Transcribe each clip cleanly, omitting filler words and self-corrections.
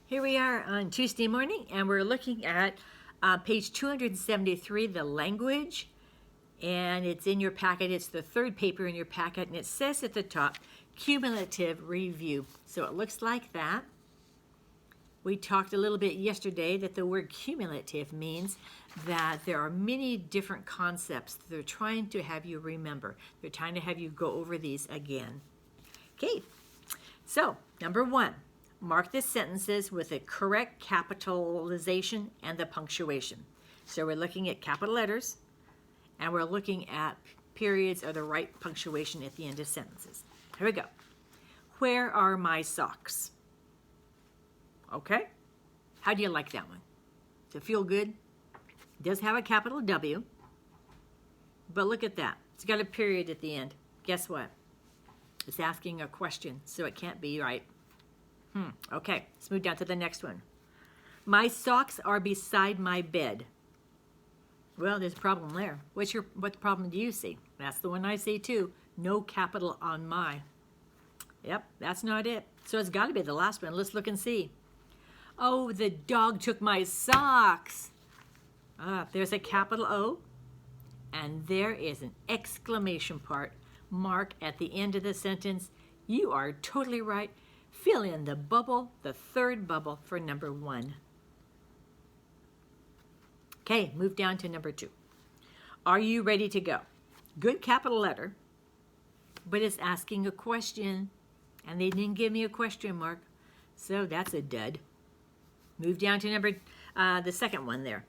Here we are on Tuesday morning, and we're looking at page 273, the language, and it's in your packet. It's the third paper in your packet, and it says at the top, cumulative review. So it looks like that. We talked a little bit yesterday that the word cumulative means that there are many different concepts that they're trying to have you remember. They're trying to have you go over these again. Okay, so number one. Mark the sentences with a correct capitalization and the punctuation. So we're looking at capital letters, and we're looking at periods or the right punctuation at the end of sentences. Here we go. Where are my socks? Okay. How do you like that one? Does it feel good? It does have a capital W, but look at that. It's got a period at the end. Guess what? It's asking a question, so it can't be right. Okay, let's move down to the next one. My socks are beside my bed. Well, there's a problem there. What problem do you see? That's the one I see too. No capital on my. Yep, that's not it. So it's got to be the last one. Let's look and see. Oh, the dog took my socks. There's a capital O, and there is an exclamation mark at the end of the sentence. You are totally right. Fill in the bubble, the third bubble for number one. Okay, move down to number two. Are you ready to go? Good capital letter, but it's asking a question, and they didn't give me a question mark, so that's a dud. Move down to the second one there.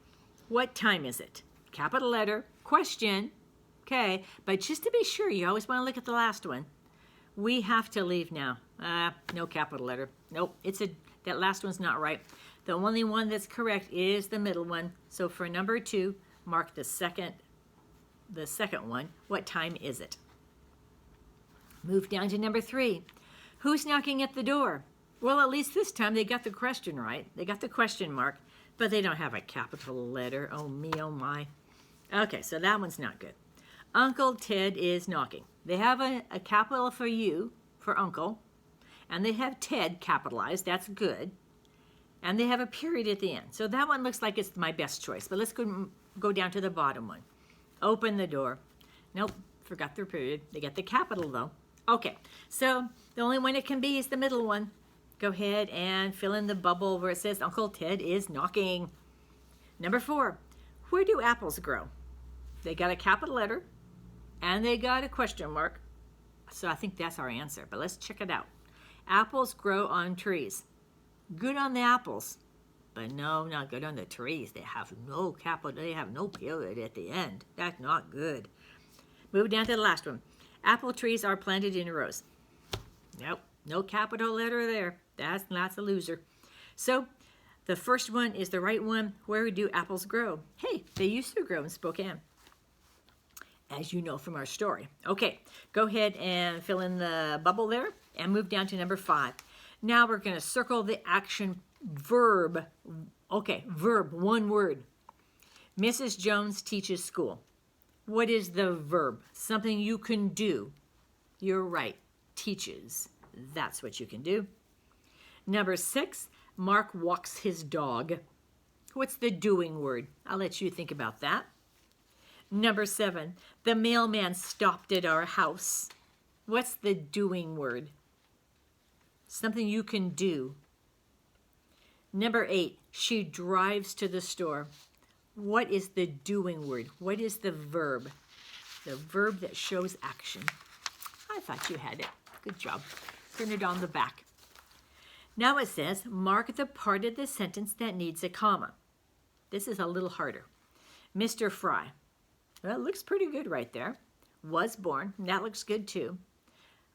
What time is it? Capital letter, question, okay, but just to be sure, you always want to look at the last one. We have to leave now. No capital letter. Nope, that last one's not right. The only one that's correct is the middle one. So for number two, mark the second one. What time is it? Move down to number three. Who's knocking at the door? Well, at least this time they got the question right. They got the question mark, but they don't have a capital letter. Oh me, oh my. Okay, so that one's not good. Uncle Ted is knocking. They have a capital for you, for uncle, and they have Ted capitalized. That's good. And they have a period at the end. So that one looks like it's my best choice. But let's go down to the bottom one. Open the door. Nope, forgot their period. They get the capital though. Okay, so the only one it can be is the middle one. Go ahead and fill in the bubble where it says Uncle Ted is knocking. Number four, where do apples grow? They got a capital letter, and they got a question mark. So I think that's our answer, but let's check it out. Apples grow on trees. Good on the apples, but no, not good on the trees. They have no capital, they have no period at the end. That's not good. Move down to the last one. Apple trees are planted in rows. Nope, no capital letter there. That's a loser. So the first one is the right one. Where do apples grow? Hey, they used to grow in Spokane, as you know from our story. Okay, go ahead and fill in the bubble there and move down to number five. Now we're going to circle the action verb. Okay, verb, one word. Mrs. Jones teaches school. What is the verb? Something you can do. You're right, teaches. That's what you can do. Number six, Mark walks his dog. What's the doing word? I'll let you think about that. Number seven, the mailman stopped at our house. What's the doing word? Something you can do. Number eight, she drives to the store. What is the doing word? What is the verb? The verb that shows action. I thought you had it. Good job. Turn it on the back. Now it says, mark the part of the sentence that needs a comma. This is a little harder. Mr. Fry. Well, it looks pretty good right there. Was born. That looks good too.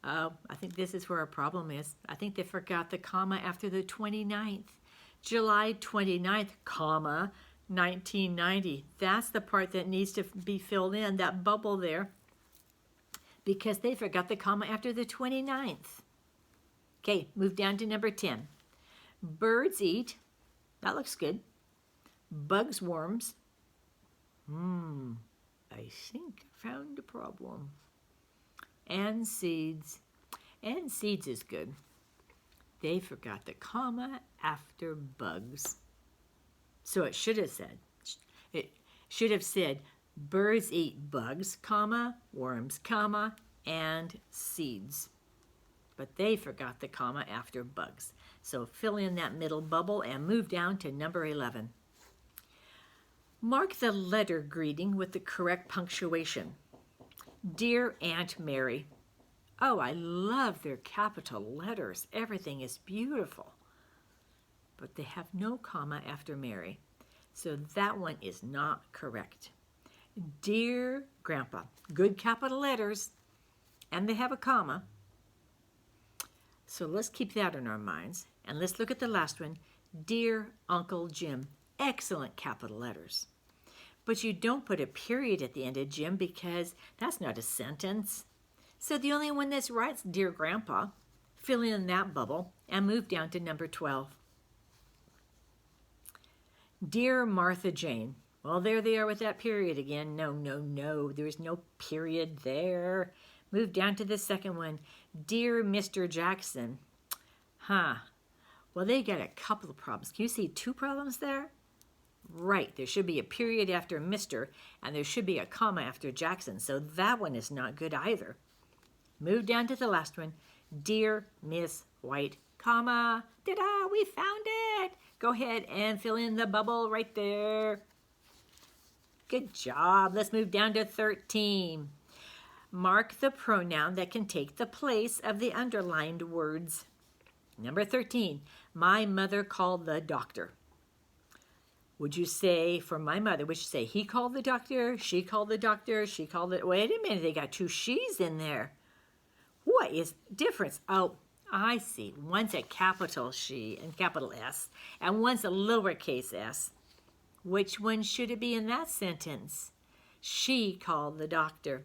I think this is where our problem is. I think they forgot the comma after the 29th. July 29th, comma, 1990. That's the part that needs to be filled in, that bubble there, because they forgot the comma after the 29th. Okay, move down to number 10. Birds eat. That looks good. Bugs, worms. I think I found a problem. And seeds. And seeds is good. They forgot the comma after bugs. So it should have said, birds eat bugs, comma, worms, comma, and seeds. But they forgot the comma after bugs. So fill in that middle bubble and move down to number 11. Mark the letter greeting with the correct punctuation. Dear Aunt Mary. Oh, I love their capital letters. Everything is beautiful. But they have no comma after Mary. So that one is not correct. Dear Grandpa. Good capital letters. And they have a comma. So let's keep that in our minds. And let's look at the last one. Dear Uncle Jim. Excellent capital letters. But you don't put a period at the end of Jim because that's not a sentence. So the only one that's right is Dear Grandpa. Fill in that bubble and move down to number 12. Dear Martha Jane. Well, there they are with that period again. No. There's no period there. Move down to the second one. Dear Mr. Jackson. Well, they got a couple of problems. Can you see 2 problems there? Right, there should be a period after Mr. and there should be a comma after Jackson. So that one is not good either. Move down to the last one. Dear Miss White, comma. Ta-da, we found it. Go ahead and fill in the bubble right there. Good job. Let's move down to 13. Mark the pronoun that can take the place of the underlined words. Number 13, my mother called the doctor. Would you say, for my mother, would you say he called the doctor, she called the doctor, she called it? Wait a minute, they got 2 she's in there. What is the difference? Oh, I see. One's a capital she and capital S, and one's a lowercase s. Which one should it be in that sentence? She called the doctor.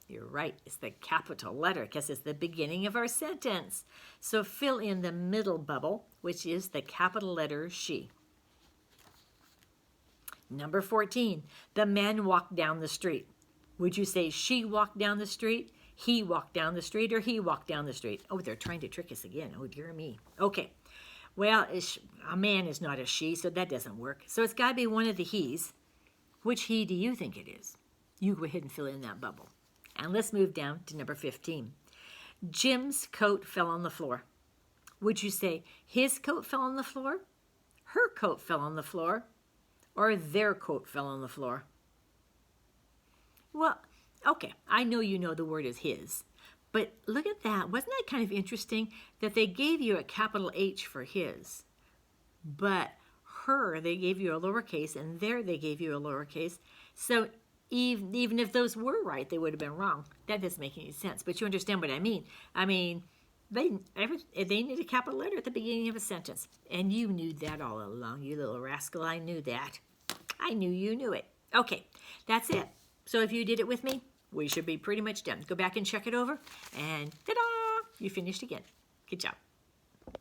You're right, it's the capital letter because it's the beginning of our sentence. So fill in the middle bubble, which is the capital letter she. Number 14, the man walked down the street. Would you say she walked down the street, he walked down the street, or he walked down the street? Oh, they're trying to trick us again. Oh, dear me. Okay, well, a man is not a she, so that doesn't work. So it's got to be one of the he's. Which he do you think it is? You go ahead and fill in that bubble. And let's move down to number 15. Jim's coat fell on the floor. Would you say his coat fell on the floor, her coat fell on the floor, or their coat fell on the floor? Well, okay, I know you know the word is his, but look at that. Wasn't that kind of interesting that they gave you a capital H for his, but her, they gave you a lowercase, and there they gave you a lowercase. So even if those were right, they would have been wrong. That doesn't make any sense, but you understand what I mean. I mean, they need a capital letter at the beginning of a sentence, and you knew that all along, you little rascal. I knew that. I knew you knew it. Okay, that's it. So if you did it with me, we should be pretty much done. Go back and check it over, and ta-da! You finished again. Good job.